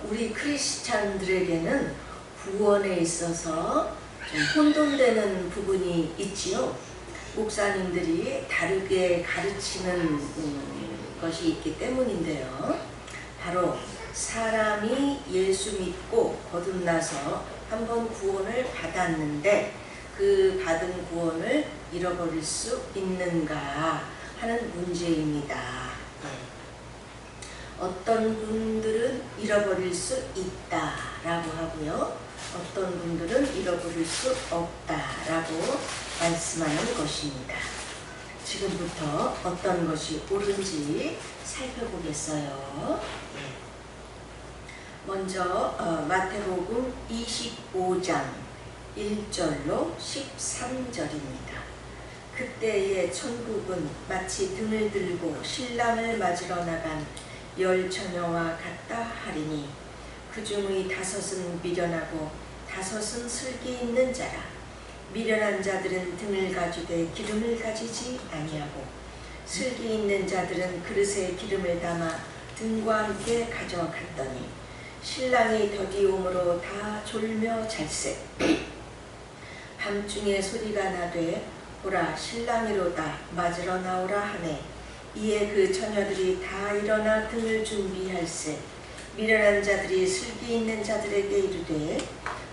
우리 크리스찬들에게는 구원에 있어서 좀 혼돈되는 부분이 있지요. 목사님들이 다르게 가르치는 것이 있기 때문인데요. 바로 사람이 예수 믿고 거듭나서 한번 구원을 받았는데 그 받은 구원을 잃어버릴 수 있는가 하는 문제입니다. 어떤 분들은 잃어버릴 수 있다라고 하고요. 어떤 분들은 잃어버릴 수 없다라고 말씀하는 것입니다. 지금부터 어떤 것이 옳은지 살펴보겠어요. 먼저 마태복음 25장 1절로 13절입니다. 그때의 천국은 마치 등을 들고 신랑을 맞으러 나간 10 처녀와 같다 하리니 그 중의 5은 미련하고 5은 슬기 있는 자라. 미련한 자들은 등을 가지되 기름을 가지지 아니하고 슬기 있는 자들은 그릇에 기름을 담아 등과 함께 가져갔더니 신랑이 더디옴으로 다 졸며 잘세. 밤중에 소리가 나되 보라 신랑이로다 맞으러 나오라 하네. 이에 그 처녀들이 다 일어나 등을 준비할세. 미련한 자들이 슬기 있는 자들에게 이르되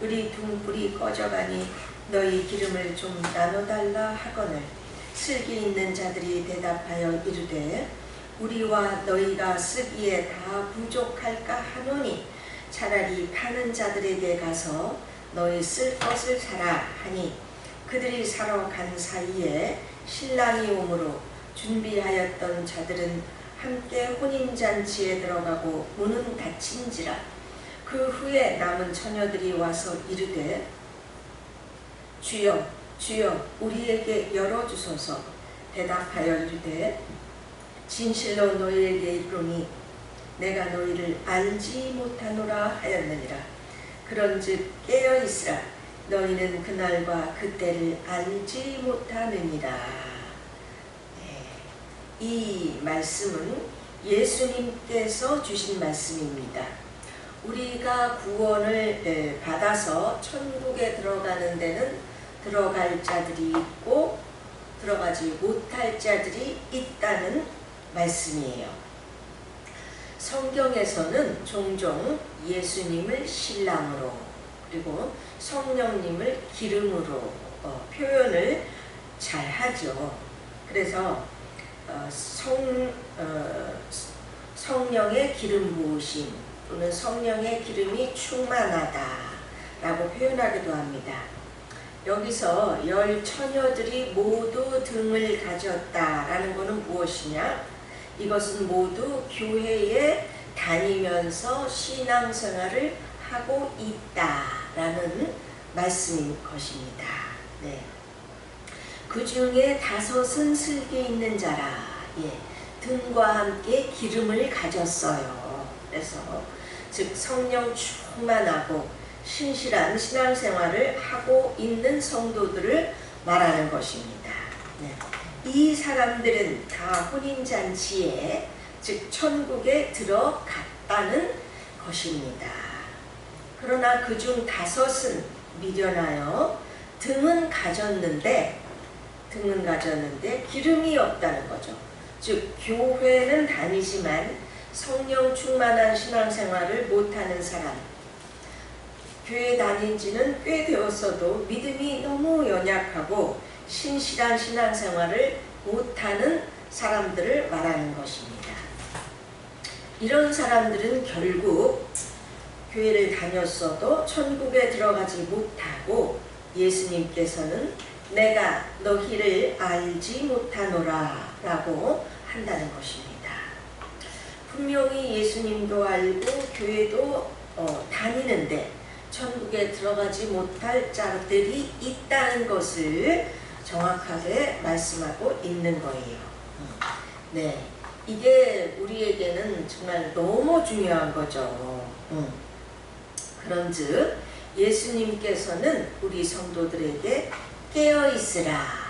우리 등불이 꺼져가니 너희 기름을 좀 나눠달라 하거늘 슬기 있는 자들이 대답하여 이르되 우리와 너희가 쓰기에 다 부족할까 하노니 차라리 파는 자들에게 가서 너희 쓸 것을 사라 하니 그들이 사러 간 사이에 신랑이 오므로 준비하였던 자들은 함께 혼인잔치에 들어가고 문은 닫힌지라. 그 후에 남은 처녀들이 와서 이르되 주여 주여 우리에게 열어주소서. 대답하여 이르되 진실로 너희에게 이르노니 내가 너희를 알지 못하노라 하였느니라. 그런즉 깨어있으라. 너희는 그날과 그때를 알지 못하느니라. 이 말씀은 예수님께서 주신 말씀입니다. 우리가 구원을 받아서 천국에 들어가는 데는 들어갈 자들이 있고 들어가지 못할 자들이 있다는 말씀이에요. 성경에서는 종종 예수님을 신랑으로 그리고 성령님을 기름으로 표현을 잘 하죠. 그래서 성령의 기름 부으심 또는 성령의 기름이 충만하다 라고 표현하기도 합니다. 여기서 10 처녀들이 모두 등을 가졌다라는 것은 무엇이냐? 이것은 모두 교회에 다니면서 신앙생활을 하고 있다라는 말씀인 것입니다. 네. 그 중에 5은 슬기 있는 자라. 등과 함께 기름을 가졌어요. 그래서 즉 성령 충만하고 신실한 신앙생활을 하고 있는 성도들을 말하는 것입니다. 네. 이 사람들은 다 혼인잔치에 즉 천국에 들어갔다는 것입니다. 그러나 그중 5은 미련하여 등은 가졌는데 기름이 없다는 거죠. 즉 교회는 다니지만 성령 충만한 신앙생활을 못하는 사람, 교회 다닌 지는 꽤 되었어도 믿음이 너무 연약하고 신실한 신앙생활을 못하는 사람들을 말하는 것입니다. 이런 사람들은 결국 교회를 다녔어도 천국에 들어가지 못하고 예수님께서는 내가 너희를 알지 못하노라 라고 한다는 것입니다. 분명히 예수님도 알고 교회도 다니는데 천국에 들어가지 못할 자들이 있다는 것을 정확하게 말씀하고 있는 거예요. 네, 이게 우리에게는 정말 너무 중요한 거죠. 그런즉 예수님께서는 우리 성도들에게 깨어있으라.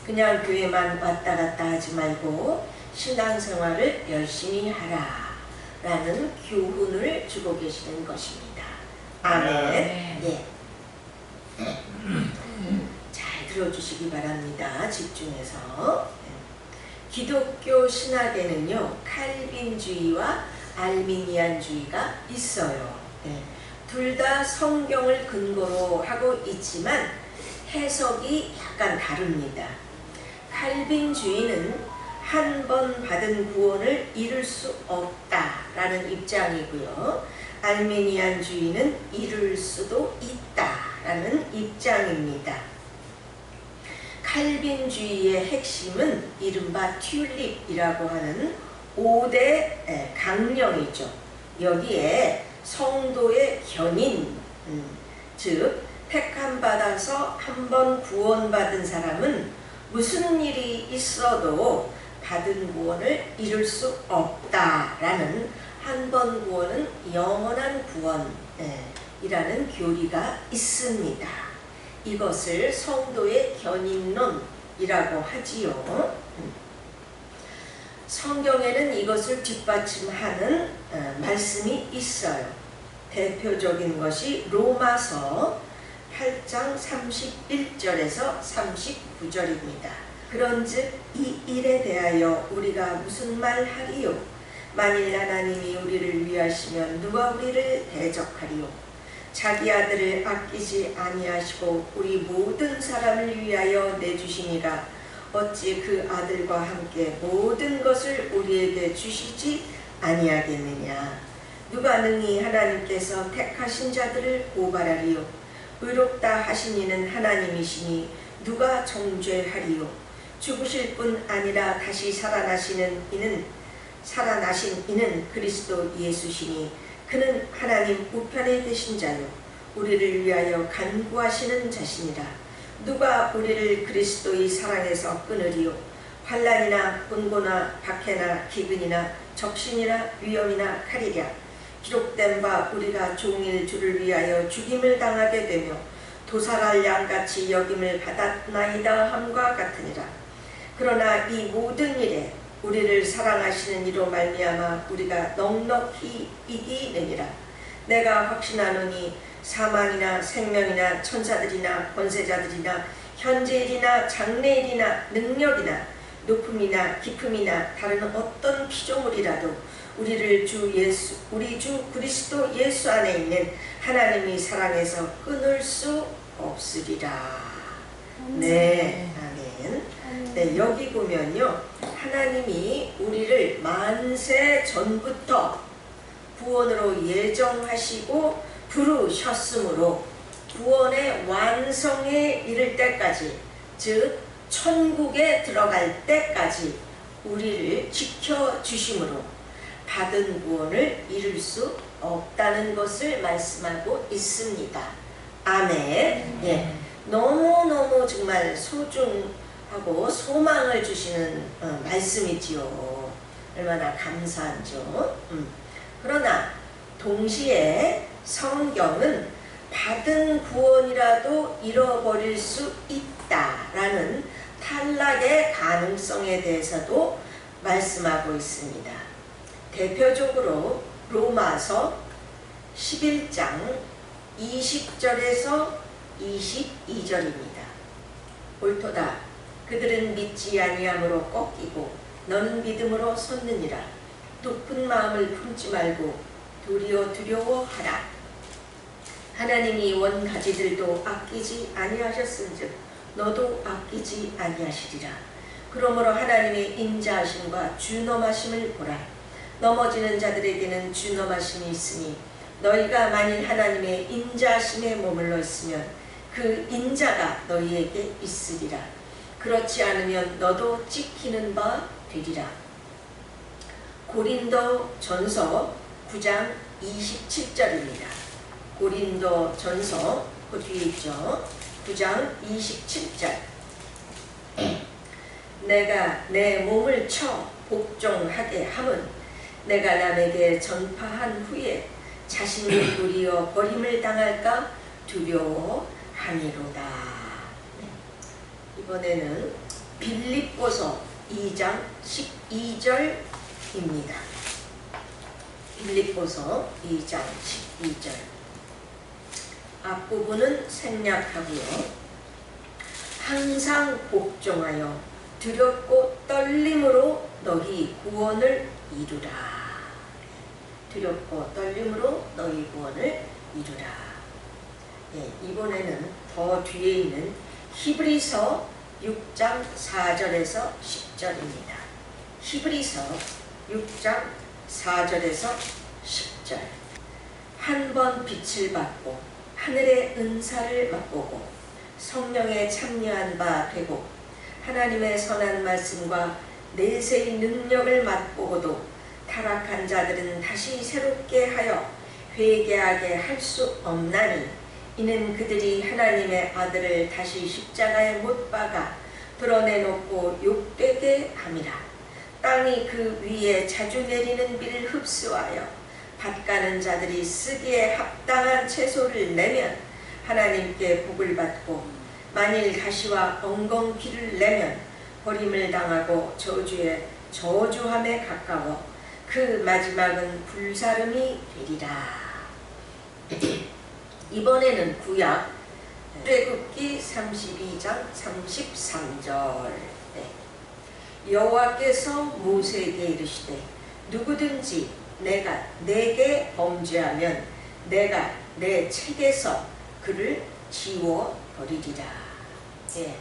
그냥 교회만 왔다 갔다 하지 말고 신앙생활을 열심히 하라 라는 교훈을 주고 계시는 것입니다. 아멘. 예. 잘 들어주시기 바랍니다. 집중해서. 기독교 신학에는요, 칼빈주의와 알미니안주의가 있어요. 둘 다 성경을 근거로 하고 있지만 해석이 약간 다릅니다. 칼빈주의는 한 번 받은 구원을 이룰 수 없다라는 입장이고요. 알미니안주의는 이룰 수도 있다라는 입장입니다. 칼빈주의의 핵심은 이른바 튤립이라고 하는 5대 강령이죠. 여기에 성도의 견인, 즉 택함 받아서 한 번 구원받은 사람은 무슨 일이 있어도 받은 구원을 이룰 수 없다라는 한 번 구원은 영원한 구원이라는 교리가 있습니다. 이것을 성도의 견인론이라고 하지요. 성경에는 이것을 뒷받침하는 말씀이 있어요. 대표적인 것이 로마서 8장 31절에서 39절입니다. 그런즉 이 일에 대하여 우리가 무슨 말하리요? 만일 하나님이 우리를 위하시면 누가 우리를 대적하리요? 자기 아들을 아끼지 아니하시고 우리 모든 사람을 위하여 내주시니라. 어찌 그 아들과 함께 모든 것을 우리에게 주시지 아니하겠느냐? 누가 능히 하나님께서 택하신 자들을 고발하리요? 의롭다 하신 이는 하나님이시니 누가 정죄하리요? 죽으실 뿐 아니라 다시 살아나신 이는 그리스도 예수시니 그는 하나님 우편에 계신 자요 우리를 위하여 간구하시는 자시니라. 누가 우리를 그리스도의 사랑에서 끊으리요? 환난이나 분고나 박해나 기근이나 적신이나 위험이나 칼이랴. 기록된 바 우리가 종일 주를 위하여 죽임을 당하게 되며 도살할 양같이 여김을 받았나이다 함과 같으니라. 그러나 이 모든 일에 우리를 사랑하시는 이로 말미암아 우리가 넉넉히 이기느니라. 내가 확신하노니 사망이나 생명이나 천사들이나 권세자들이나 현재일이나 장래일이나 능력이나 높음이나 깊음이나 다른 어떤 피조물이라도 우리 주 그리스도 예수 안에 있는 하나님이 사랑해서 끊을 수 없으리라. 네, 아멘. 네, 여기 보면요, 하나님이 우리를 만세 전부터 구원으로 예정하시고 부르셨으므로 구원의 완성에 이를 때까지, 즉 천국에 들어갈 때까지 우리를 지켜주심으로 받은 구원을 이룰 수 없다는 것을 말씀하고 있습니다. 아멘. 예, 너무너무 정말 소중하고 소망을 주시는 말씀이지요. 얼마나 감사하죠. 그러나 동시에 성경은 받은 구원이라도 잃어버릴 수 있다라는 탈락의 가능성에 대해서도 말씀하고 있습니다. 대표적으로 로마서 11장 20절에서 22절입니다. 옳도다. 그들은 믿지 아니함으로 꺾이고 너는 믿음으로 섰느니라. 높은 마음을 품지 말고 도리어 두려워하라. 하나님이 원가지들도 아끼지 아니하셨은즉 너도 아끼지 아니하시리라. 그러므로 하나님의 인자하심과 준엄하심을 보라. 넘어지는 자들에게는 준엄하심이 있으니 너희가 만일 하나님의 인자하심에 머물러 있으면 그 인자가 너희에게 있으리라. 그렇지 않으면 너도 찍히는 바 되리라. 고린도 전서 9장 27절입니다. 고린도 전서 그 뒤에 있죠. 9장 27절. 내가 내 몸을 쳐 복종하게 함은 내가 남에게 전파한 후에 자신이 도리어 버림을 당할까 두려워하니로다. 이번에는 빌립보서 2장 12절입니다. 빌립보서 2장 12절. 앞부분은 생략하고요. 항상 복종하여 두렵고 떨림으로 너희 구원을 이루라. 두렵고 떨림으로 너희 구원을 이루라. 예, 이번에는 더 뒤에 있는 히브리서 6장 4절에서 10절입니다. 히브리서 6장 4절에서 10절. 한 번 빛을 받고 하늘의 은사를 맛보고 성령에 참여한 바 되고 하나님의 선한 말씀과 내세의 능력을 맛보고도 타락한 자들은 다시 새롭게 하여 회개하게 할 수 없나니 이는 그들이 하나님의 아들을 다시 십자가에 못 박아 드러내놓고 욕되게 함이라. 땅이 그 위에 자주 내리는 비를 흡수하여 밭가는 자들이 쓰기에 합당한 채소를 내면 하나님께 복을 받고 만일 가시와 엉겅퀴를 내면 버림을 당하고 저주에 저주함에 가까워 그 마지막은 불사름이 되리라. 이번에는 구약 출애굽기 32장 33절. 여호와께서 모세에게 이르시되 누구든지 내가 내게 범죄하면 내가 내 책에서 그를 지워 버리리라. 예,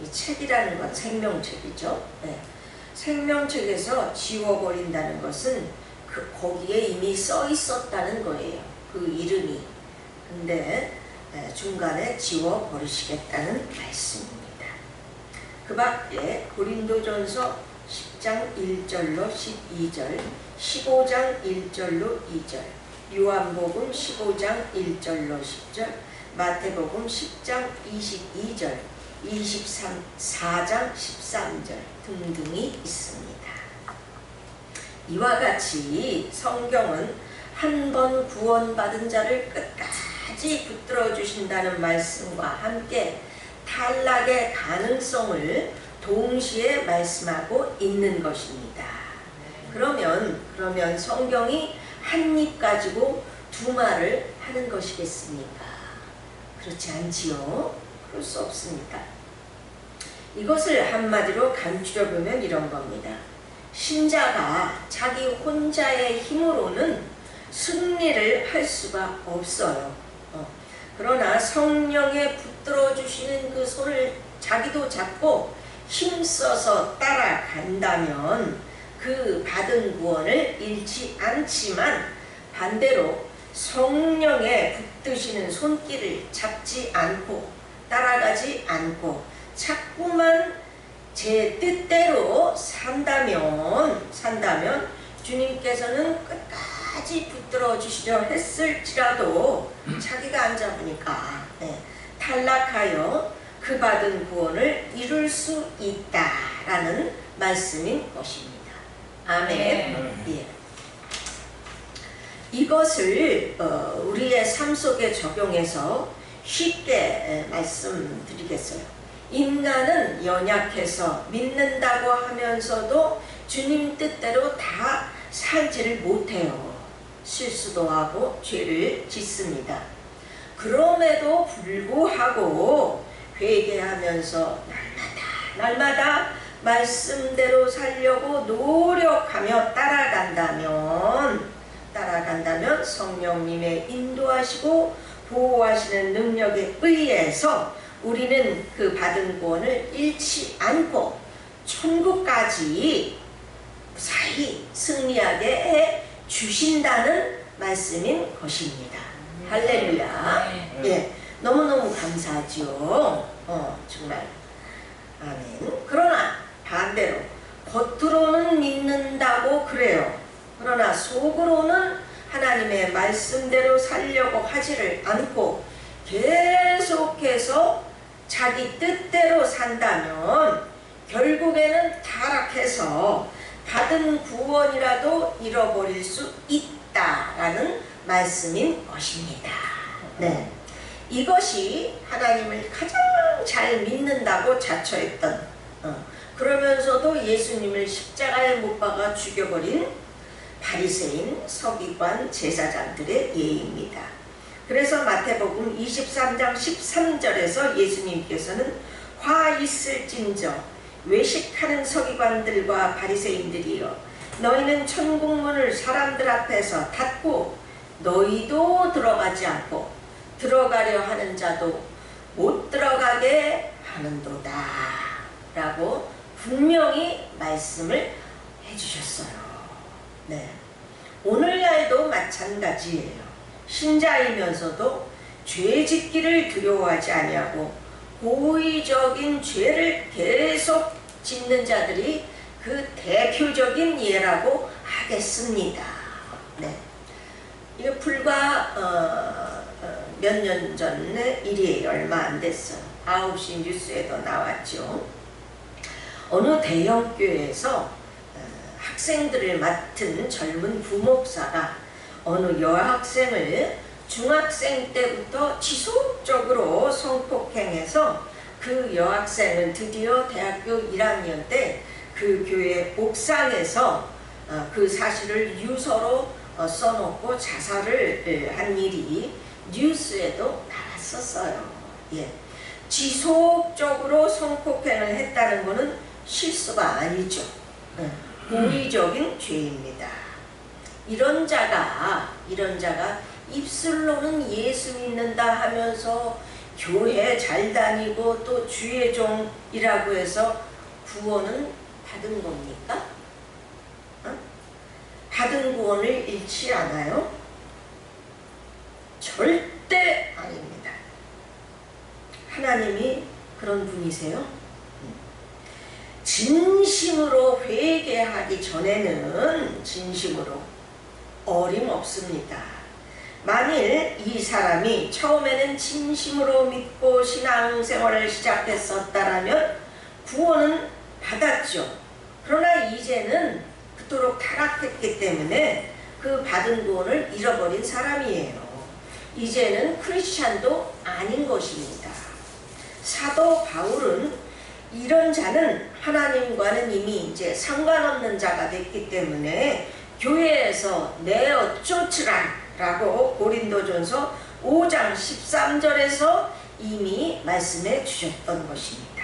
이 책이라는 건 생명책이죠. 예, 생명책에서 지워버린다는 것은 거기에 이미 써 있었다는 거예요. 그 이름이. 근데 중간에 지워버리시겠다는 말씀입니다. 그 밖에 고린도전서 10장 1절로 12절, 15장 1절로 2절, 요한복음 15장 1절로 10절, 마태복음 10장 22절, 24장 13절 등등이 있습니다. 이와 같이 성경은 한 번 구원받은 자를 끝까지 붙들어 주신다는 말씀과 함께 탈락의 가능성을 동시에 말씀하고 있는 것입니다. 그러면 성경이 한 입 가지고 두 말을 하는 것이겠습니까? 그렇지 않지요. 그럴 수 없습니다. 이것을 한마디로 간추려 보면 이런 겁니다. 신자가 자기 혼자의 힘으로는 승리를 할 수가 없어요. 그러나 성령에 붙들어 주시는 그 손을 자기도 잡고 힘써서 따라간다면 그 받은 구원을 잃지 않지만 반대로 성령에 붙드시는 손길을 잡지 않고 따라가지 않고 자꾸만 제 뜻대로 산다면 주님께서는 끝까지 붙들어 주시려 했을지라도 자기가 안 잡으니까 탈락하여 그 받은 구원을 이룰 수 있다라는 말씀인 것입니다. 아멘. 예. 이것을 우리의 삶 속에 적용해서 쉽게 말씀드리겠어요. 인간은 연약해서 믿는다고 하면서도 주님 뜻대로 다 살지를 못해요. 실수도 하고 죄를 짓습니다. 그럼에도 불구하고 회개하면서 날마다 말씀대로 살려고 노력하며 따라간다면 성령님의 인도하시고 보호하시는 능력에 의해서 우리는 그 받은 구원을 잃지 않고 천국까지 무사히 승리하게 해 주신다는 말씀인 것입니다. 할렐루야. 예, 너무너무 감사하죠. 정말. 아멘. 그러나 반대로 겉으로는 믿는다고 그래요. 그러나 속으로는 하나님의 말씀대로 살려고 하지를 않고 계속해서 자기 뜻대로 산다면 결국에는 타락해서 받은 구원이라도 잃어버릴 수 있다라는 말씀인 것입니다. 네, 이것이 하나님을 가장 잘 믿는다고 자처했던 그러면서도 예수님을 십자가에 못 박아 죽여버린 바리새인, 서기관, 제사장들의 예입니다. 그래서 마태복음 23장 13절에서 예수님께서는 화 있을진저 외식하는 서기관들과 바리새인들이여 너희는 천국문을 사람들 앞에서 닫고 너희도 들어가지 않고 들어가려 하는 자도 못 들어가게 하는도다 라고 분명히 말씀을 해주셨어요. 네. 오늘날도 마찬가지예요. 신자이면서도 죄 짓기를 두려워하지 아니하고 고의적인 죄를 계속 짓는 자들이 그 대표적인 예라고 하겠습니다. 네. 이게 불과 몇 년 전의 일이에요. 얼마 안 됐어요. 9시 뉴스에도 나왔죠. 어느 대형교회에서 학생들을 맡은 젊은 부목사가 어느 여학생을 중학생 때부터 지속적으로 성폭행해서 그 여학생은 드디어 대학교 1학년 때 그 교회 옥상에서 그 사실을 유서로 써놓고 자살을 한 일이 뉴스에도 나왔었어요. 예. 지속적으로 성폭행을 했다는 것은 실수가 아니죠. 고의적인 죄입니다. 이런 자가 입술로는 예수 믿는다 하면서 교회 잘 다니고 또 주의 종이라고 해서 구원은 받은 겁니까? 받은 구원을 잃지 않아요? 절대 아닙니다. 하나님이 그런 분이세요? 진심으로 회개하기 전에는 진심으로 어림없습니다. 만일 이 사람이 처음에는 진심으로 믿고 신앙생활을 시작했었다면 구원은 받았죠. 그러나 이제는 그토록 타락했기 때문에 그 받은 구원을 잃어버린 사람이에요. 이제는 크리스찬도 아닌 것입니다. 사도 바울은 이런 자는 하나님과는 이미 이제 상관없는 자가 됐기 때문에 교회에서 내어 쫓으라 라고 고린도전서 5장 13절에서 이미 말씀해 주셨던 것입니다.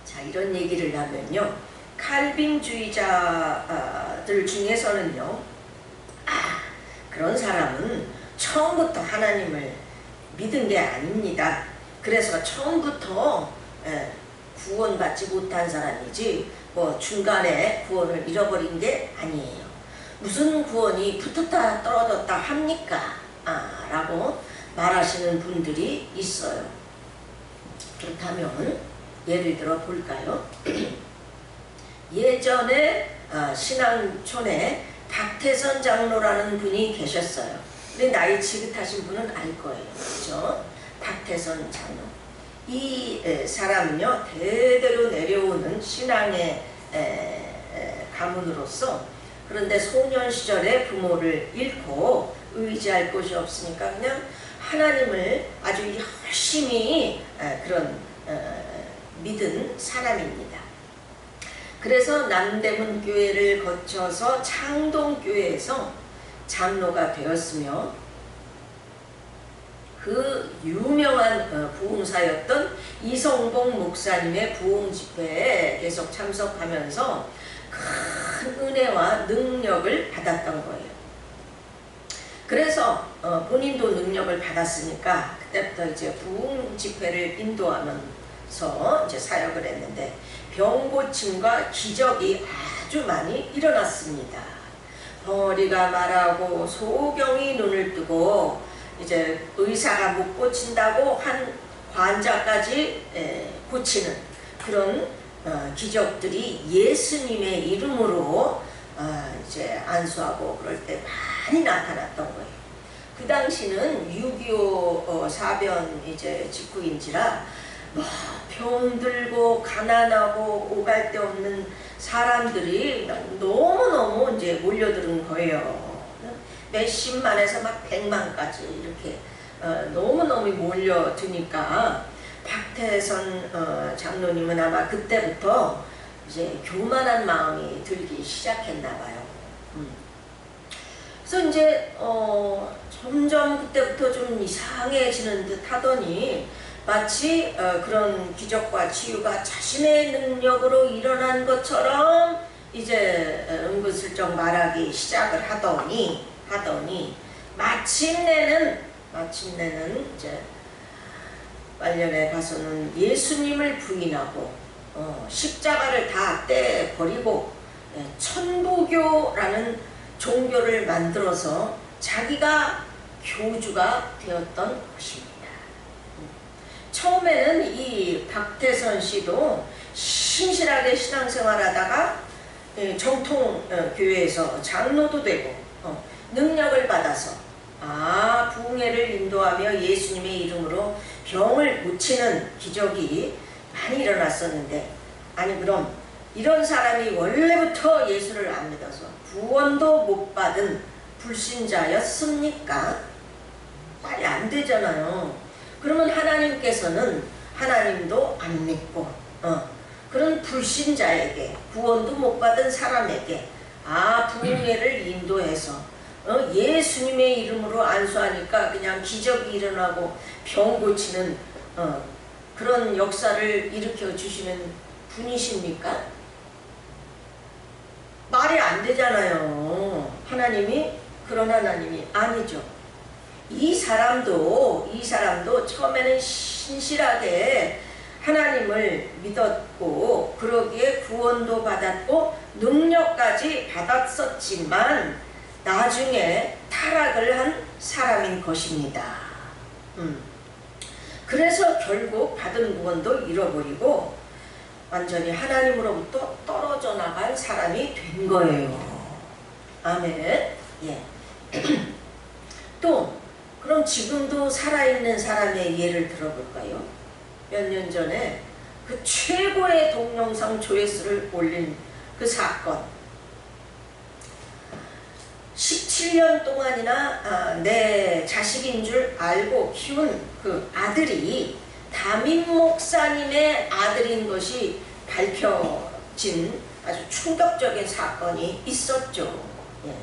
자, 이런 얘기를 하면요, 칼빈주의자들 중에서는요, 그런 사람은 처음부터 하나님을 믿은 게 아닙니다. 그래서 처음부터 구원받지 못한 사람이지 뭐 중간에 구원을 잃어버린 게 아니에요. 무슨 구원이 붙었다 떨어졌다 합니까? 라고 말하시는 분들이 있어요. 그렇다면 예를 들어 볼까요? 예전에 신앙촌에 박태선 장로라는 분이 계셨어요. 우리 나이 지긋하신 분은 알 거예요. 그렇죠? 박태선 장로. 이 사람은요, 대대로 내려오는 신앙의 가문으로서, 그런데 소년 시절에 부모를 잃고 의지할 곳이 없으니까 그냥 하나님을 아주 열심히 그런 믿은 사람입니다. 그래서 남대문 교회를 거쳐서 창동교회에서 장로가 되었으며, 그 유명한 부흥사였던 이성봉 목사님의 부흥 집회에 계속 참석하면서 큰 은혜와 능력을 받았던 거예요. 그래서 본인도 능력을 받았으니까 그때부터 이제 부흥 집회를 인도하면서 이제 사역을 했는데 병 고침과 기적이 아주 많이 일어났습니다. 벙어리가 말하고 소경이 눈을 뜨고 이제 의사가 못 고친다고 한 환자까지 고치는 그런 기적들이 예수님의 이름으로 이제 안수하고 그럴 때 많이 나타났던 거예요. 그 당시는 6.25 사변 이제 직후인지라 뭐 병들고 가난하고 오갈 데 없는 사람들이 너무너무 이제 몰려드는 거예요. 몇십만에서 막 100만까지 이렇게 너무너무 몰려드니까 박태선 장로님은 아마 그때부터 이제 교만한 마음이 들기 시작했나 봐요. 그래서 이제 점점 그때부터 좀 이상해지는 듯 하더니 마치 그런 기적과 치유가 자신의 능력으로 일어난 것처럼 이제 은근슬쩍 말하기 시작을 하더니 마침내는 이제 말년에 가서는 예수님을 부인하고 십자가를 다 떼버리고 천부교라는 종교를 만들어서 자기가 교주가 되었던 것입니다. 처음에는 이 박태선 씨도 신실하게 신앙생활하다가 정통교회에서 장로도 되고 능력을 받아서 부흥회를 인도하며 예수님의 이름으로 병을 고치는 기적이 많이 일어났었는데, 아니 그럼 이런 사람이 원래부터 예수를 안 믿어서 구원도 못 받은 불신자였습니까? 말이 안 되잖아요. 그러면 하나님께서는 하나님도 안 믿고 그런 불신자에게, 구원도 못 받은 사람에게 부흥회를 인도해서 예수님의 이름으로 안수하니까 그냥 기적이 일어나고 병 고치는 그런 역사를 일으켜 주시는 분이십니까? 말이 안 되잖아요. 하나님이 그런 하나님이 아니죠. 이 사람도 처음에는 신실하게 하나님을 믿었고 그러기에 구원도 받았고 능력까지 받았었지만 나중에 타락을 한 사람인 것입니다. 그래서 결국 받은 구원도 잃어버리고 완전히 하나님으로부터 떨어져 나간 사람이 된 거예요. 아멘. 예. 또 그럼 지금도 살아있는 사람의 예를 들어볼까요? 몇 년 전에 그 최고의 동영상 조회수를 올린 그 사건, 17년 동안이나 내 자식인 줄 알고 키운 그 아들이 담임 목사님의 아들인 것이 밝혀진 아주 충격적인 사건이 있었죠. 예.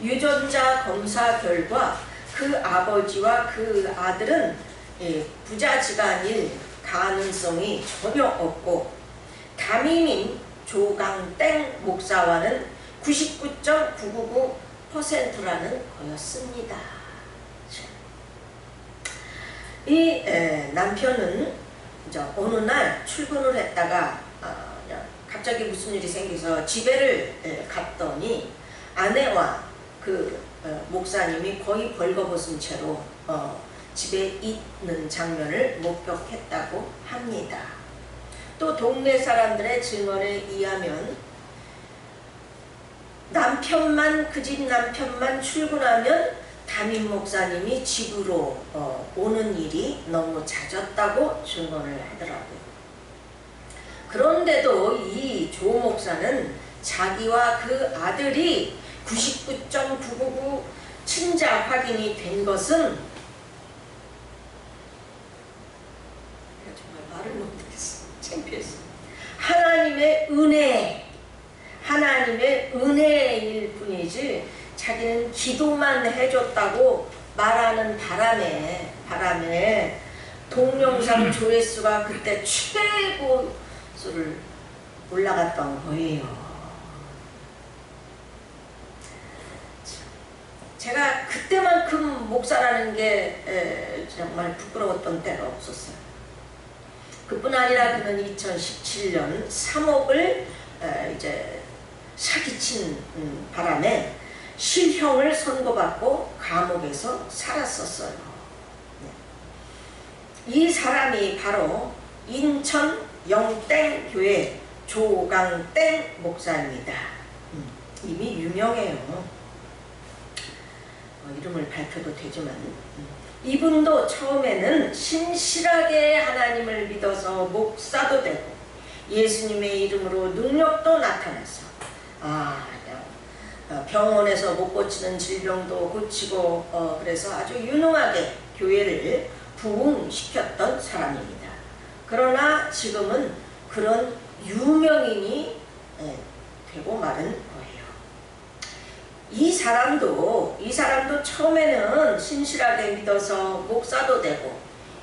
유전자 검사 결과 그 아버지와 그 아들은 부자지간일 가능성이 전혀 없고 담임인 조강땡 목사와는 99.999%라는 거였습니다. 이 남편은 이제 어느 날 출근을 했다가 갑자기 무슨 일이 생겨서 집에를 갔더니 아내와 그 목사님이 거의 벌거벗은 채로 집에 있는 장면을 목격했다고 합니다. 또 동네 사람들의 증언에 의하면 그 집 남편만 출근하면 담임 목사님이 집으로 오는 일이 너무 잦았다고 증언을 하더라고요. 그런데도 이 조 목사는 자기와 그 아들이 99.999 친자 확인이 된 것은 정말 말을 못하겠어. 창피했어. 하나님의 은혜일 뿐이지 자기는 기도만 해줬다고 말하는 바람에 동영상 조회수가 그때 최고수를 올라갔던 거예요. 제가 그때만큼 목사라는 게 정말 부끄러웠던 때가 없었어요. 그뿐 아니라 그는 2017년 3억을 이제 사기친 바람에 실형을 선고받고 감옥에서 살았었어요. 이 사람이 바로 인천 영땡교회 조강땡 목사입니다. 이미 유명해요. 이름을 밝혀도 되지만 이분도 처음에는 신실하게 하나님을 믿어서 목사도 되고 예수님의 이름으로 능력도 나타났어. 병원에서 못 고치는 질병도 고치고 그래서 아주 유능하게 교회를 부흥시켰던 사람입니다. 그러나 지금은 그런 유명인이 되고 마는 거예요. 이 사람도 처음에는 신실하게 믿어서 목사도 되고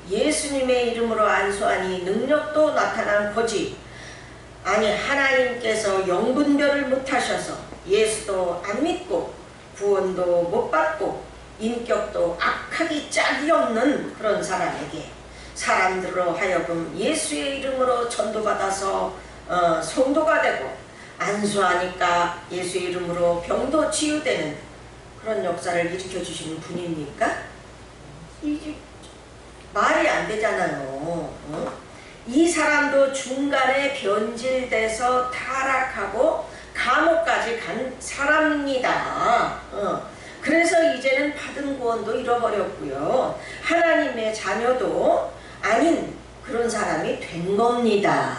예수님의 이름으로 안수하니 능력도 나타난 거지. 아니, 하나님께서 영분별을 못하셔서 예수도 안 믿고 구원도 못 받고 인격도 악하기 짝이 없는 그런 사람에게 사람들로 하여금 예수의 이름으로 전도받아서 성도가 되고 안수하니까 예수의 이름으로 병도 치유되는 그런 역사를 일으켜주시는 분입니까? 이게 말이 안 되잖아요. 이 사람도 중간에 변질돼서 타락하고 감옥까지 간 사람입니다. 그래서 이제는 받은 구원도 잃어버렸고요. 하나님의 자녀도 아닌 그런 사람이 된 겁니다.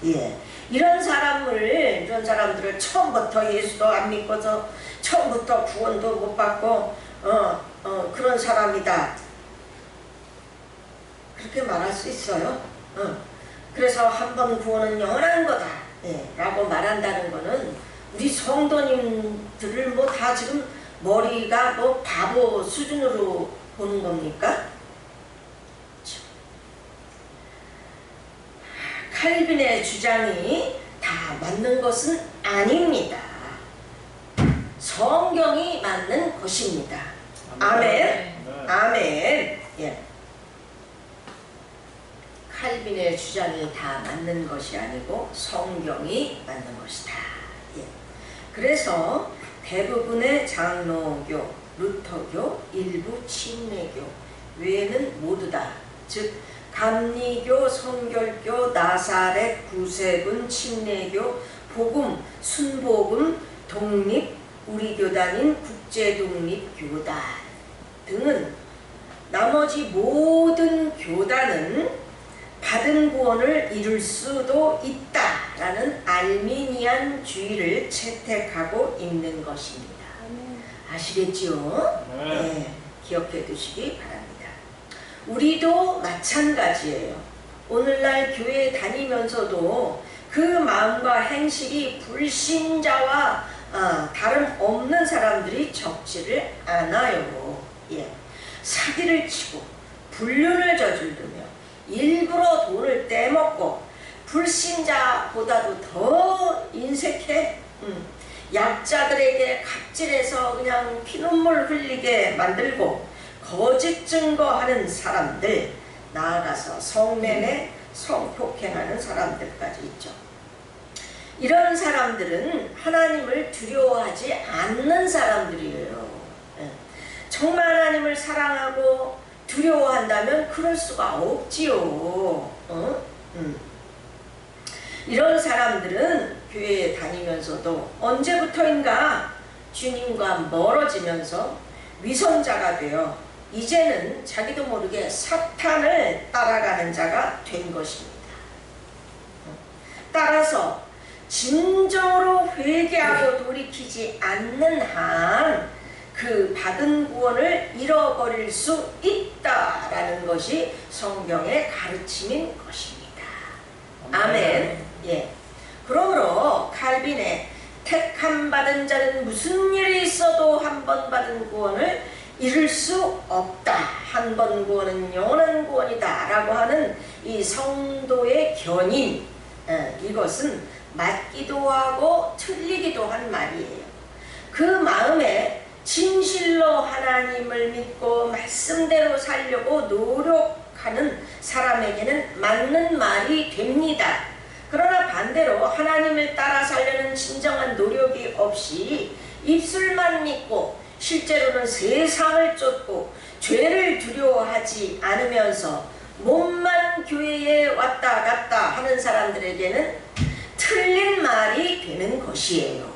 예. 이런 사람들을 처음부터 예수도 안 믿고서 처음부터 구원도 못 받고 그런 사람이다. 그렇게 말할 수 있어요. 그래서 한 번 구원은 영원한 거다. 라고 말한다는 거는 우리 성도님들을 뭐 다 지금 머리가 뭐 바보 수준으로 보는 겁니까? 칼빈의 주장이 다 맞는 것은 아닙니다. 성경이 맞는 것입니다. 아멘. 아멘. 예. 칼빈의 주장이 다 맞는 것이 아니고 성경이 맞는 것이다. 예. 그래서 대부분의 장로교, 루터교, 일부 침례교 외에는 모두 다, 즉 감리교, 성결교, 나사렛, 구세군, 침례교, 복음, 순복음, 독립, 우리 교단인 국제독립교단 등은 나머지 모든 교단은 받은 구원을 이룰 수도 있다라는 알미니안주의를 채택하고 있는 것입니다. 아시겠지요? 네, 기억해 두시기 바랍니다. 우리도 마찬가지예요. 오늘날 교회 다니면서도 그 마음과 행실이 불신자와 다름없는 사람들이 적지를 않아요. 예. 사기를 치고 불륜을 저지르며 일부러 돈을 떼먹고 불신자보다도 더 인색해. 약자들에게 갑질해서 그냥 피눈물 흘리게 만들고 거짓 증거하는 사람들, 나아가서 성매매, 성폭행하는 사람들까지 있죠. 이런 사람들은 하나님을 두려워하지 않는 사람들이에요. 정말 하나님을 사랑하고 두려워한다면 그럴 수가 없지요. 이런 사람들은 교회에 다니면서도 언제부터인가 주님과 멀어지면서 위선자가 되어 이제는 자기도 모르게 사탄을 따라가는 자가 된 것입니다. 따라서 진정으로 회개하고 돌이키지 않는 한 그 받은 구원을 잃어버릴 수 있다라는 것이 성경의 가르침인 것입니다. 아멘. 예. 그러므로 칼빈의 택함 받은 자는 무슨 일이 있어도 한 번 받은 구원을 잃을 수 없다. 한 번 구원은 영원한 구원이다. 라고 하는 이 성도의 견인, 이것은 맞기도 하고 틀리기도 한 말이에요. 그 마음에 진실로 하나님을 믿고 말씀대로 살려고 노력하는 사람에게는 맞는 말이 됩니다. 그러나 반대로 하나님을 따라 살려는 진정한 노력이 없이 입술만 믿고 실제로는 세상을 쫓고 죄를 두려워하지 않으면서 몸만 교회에 왔다 갔다 하는 사람들에게는 틀린 말이 되는 것이에요.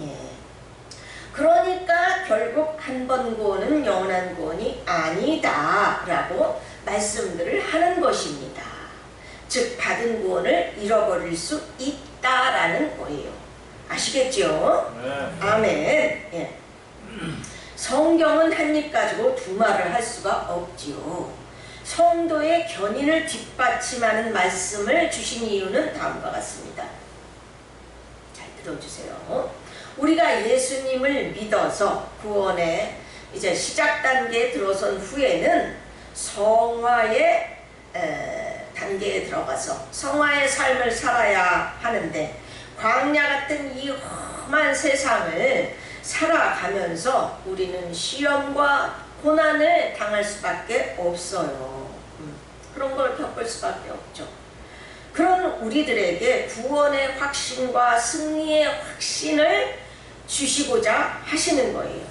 예. 그러니까 결국 한 번 구원은 영원한 구원이 아니다 라고 말씀들을 하는 것입니다. 즉 받은 구원을 잃어버릴 수 있다라는 거예요. 아시겠죠? 네. 아멘. 예. 성경은 한 입 가지고 두 말을 할 수가 없지요. 성도의 견인을 뒷받침하는 말씀을 주신 이유는 다음과 같습니다. 잘 들어주세요. 우리가 예수님을 믿어서 구원의 이제 시작 단계에 들어선 후에는 성화의 단계에 들어가서 성화의 삶을 살아야 하는데, 광야 같은 이 험한 세상을 살아가면서 우리는 시험과 고난을 당할 수밖에 없어요. 그런 걸 겪을 수밖에 없죠. 그런 우리들에게 구원의 확신과 승리의 확신을 주시고자 하시는 거예요.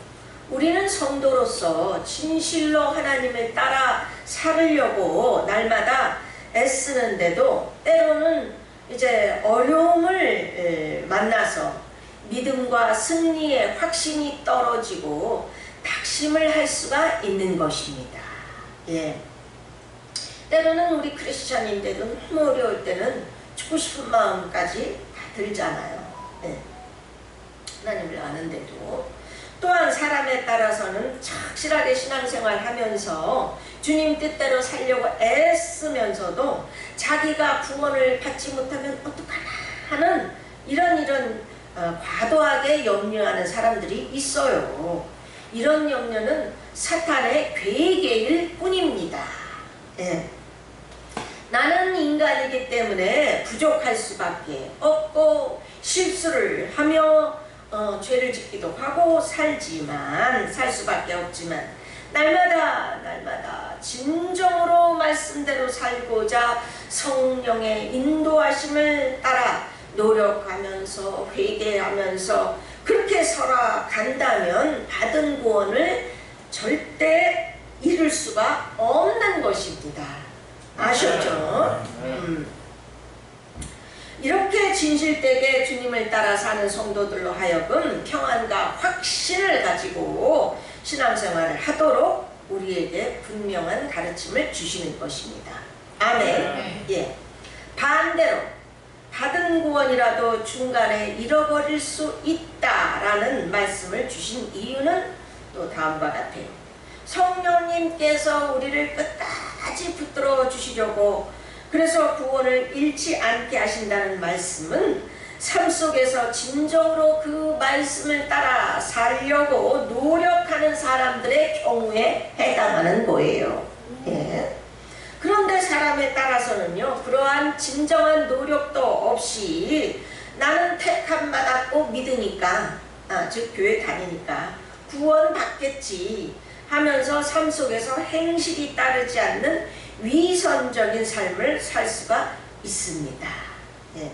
우리는 성도로서 진실로 하나님을 따라 살으려고 날마다 애쓰는데도 때로는 이제 어려움을 만나서 믿음과 승리의 확신이 떨어지고 낙심을 할 수가 있는 것입니다. 예. 때로는 우리 크리스찬인데도 너무 어려울 때는 죽고 싶은 마음까지 다 들잖아요. 예. 하나님을 아는데도. 또한 사람에 따라서는 착실하게 신앙생활 하면서 주님 뜻대로 살려고 애쓰면서도 자기가 구원을 받지 못하면 어떡하나 하는 이런 과도하게 염려하는 사람들이 있어요. 이런 염려는 사탄의 괴계일 뿐입니다. 예. 나는 인간이기 때문에 부족할 수밖에 없고 실수를 하며 죄를 짓기도 하고 살 수밖에 없지만 날마다 진정으로 말씀대로 살고자 성령의 인도하심을 따라 노력하면서 회개하면서 그렇게 살아간다면 받은 구원을 절대 잃을 수가 없는 것입니다. 아셨죠? 이렇게 진실되게 주님을 따라 사는 성도들로 하여금 평안과 확신을 가지고 신앙생활을 하도록 우리에게 분명한 가르침을 주시는 것입니다. 아멘. 예. 반대로 받은 구원이라도 중간에 잃어버릴 수 있다라는 말씀을 주신 이유는 또 다음과 같아요. 성령님께서 우리를 끝까지 붙들어 주시려고, 그래서 구원을 잃지 않게 하신다는 말씀은 삶 속에서 진정으로 그 말씀을 따라 살려고 노력하는 사람들의 경우에 해당하는 거예요. 예. 그런데 사람에 따라서는요, 그러한 진정한 노력도 없이 나는 택함 받았고 믿으니까, 즉 교회 다니니까 구원 받겠지 하면서 삶 속에서 행실이 따르지 않는 위선적인 삶을 살 수가 있습니다. 예.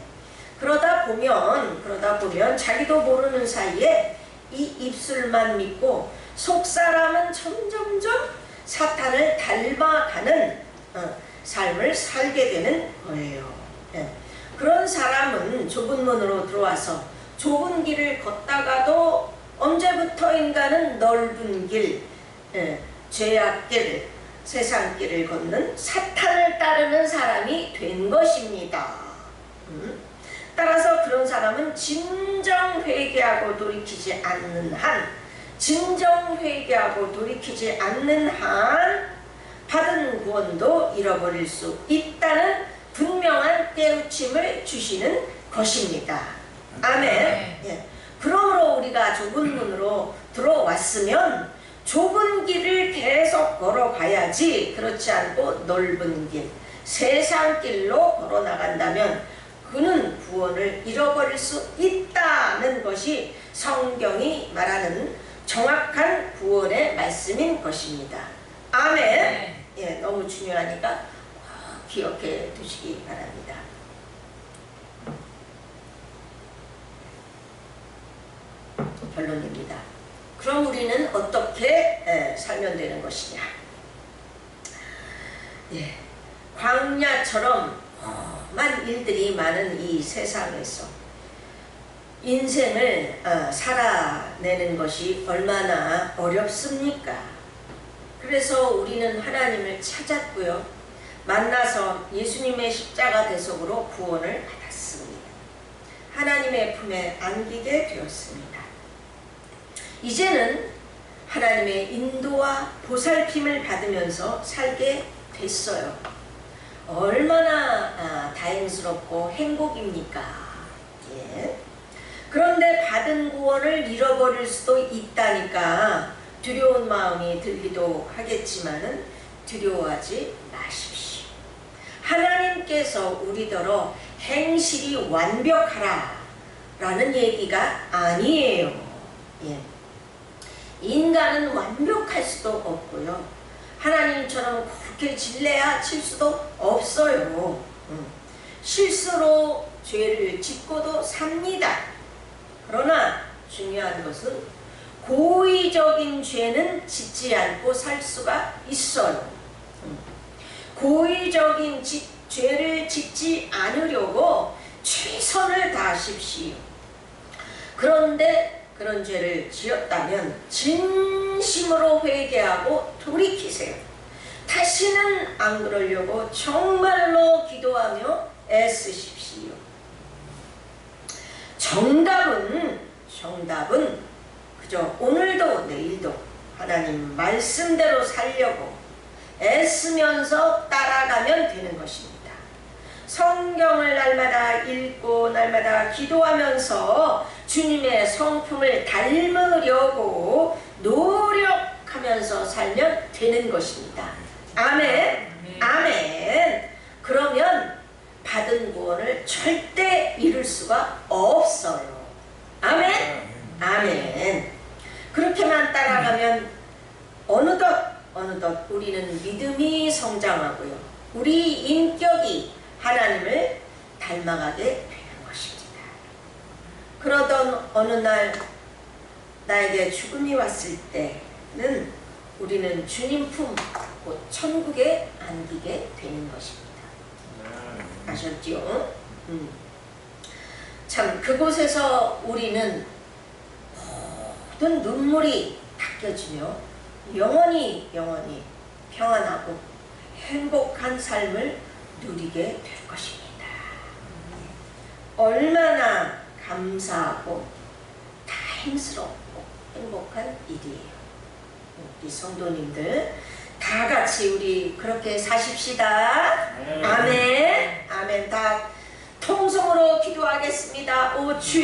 그러다 보면 자기도 모르는 사이에 이 입술만 믿고 속사람은 점점점 사탄을 닮아가는 삶을 살게 되는 거예요. 예. 그런 사람은 좁은 문으로 들어와서 좁은 길을 걷다가도 언제부터인가는 넓은 길, 죄악길, 세상길을 걷는 사탄을 따르는 사람이 된 것입니다. 따라서 그런 사람은 진정 회개하고 돌이키지 않는 한 받은 구원도 잃어버릴 수 있다는 분명한 깨우침을 주시는 것입니다. 아멘. 예. 그러므로 우리가 좁은 문으로 들어왔으면 좁은 길을 계속 걸어가야지, 그렇지 않고 넓은 길, 세상 길로 걸어 나간다면 그는 구원을 잃어버릴 수 있다는 것이 성경이 말하는 정확한 구원의 말씀인 것입니다. 아멘. 예, 너무 중요하니까 기억해 두시기 바랍니다. 결론입니다. 그럼 우리는 어떻게 살면 되는 것이냐? 예, 광야처럼 험한 일들이 많은 이 세상에서 인생을 살아내는 것이 얼마나 어렵습니까? 그래서 우리는 하나님을 찾았고요, 만나서 예수님의 십자가 대속으로 구원을 받았습니다. 하나님의 품에 안기게 되었습니다. 이제는 하나님의 인도와 보살핌을 받으면서 살게 됐어요. 얼마나 다행스럽고 행복입니까? 예. 그런데 받은 구원을 잃어버릴 수도 있다니까 두려운 마음이 들기도 하겠지만은 두려워하지 마십시오. 하나님께서 우리더러 행실이 완벽하라 라는 얘기가 아니에요. 예. 인간은 완벽할 수도 없고요. 하나님처럼 그렇게 질레야 칠 수도 없어요. 실수로 죄를 짓고도 삽니다. 그러나 중요한 것은 고의적인 죄는 짓지 않고 살 수가 있어요. 고의적인 죄를 짓지 않으려고 최선을 다하십시오. 그런데 그런 죄를 지었다면 진심으로 회개하고 돌이키세요. 다시는 안 그러려고 정말로 기도하며 애쓰십시오. 정답은 그저 오늘도 내일도 하나님 말씀대로 살려고 애쓰면서 따라가면 되는 것입니다. 성경을 날마다 읽고 날마다 기도하면서 주님의 성품을 닮으려고 노력하면서 살면 되는 것입니다. 아멘. 아멘. 그러면 받은 구원을 절대 잃을 수가 없어요. 아멘. 아멘. 그렇게만 따라가면 어느덧 우리는 믿음이 성장하고요. 우리 인격이 하나님을 닮아가게 되는 것입니다. 그러던 어느 날 나에게 죽음이 왔을 때는 우리는 주님 품, 곧 천국에 안기게 되는 것입니다. 아셨죠? 참 그곳에서 우리는 모든 눈물이 닦여지며 영원히 평안하고 행복한 삶을 누리게 될 것입니다. 얼마나 감사하고 다행스럽고 행복한 일이에요. 우리 성도님들 다 같이 우리 그렇게 사십시다. 아멘. 아멘. 다 통성으로 기도하겠습니다. 오 주여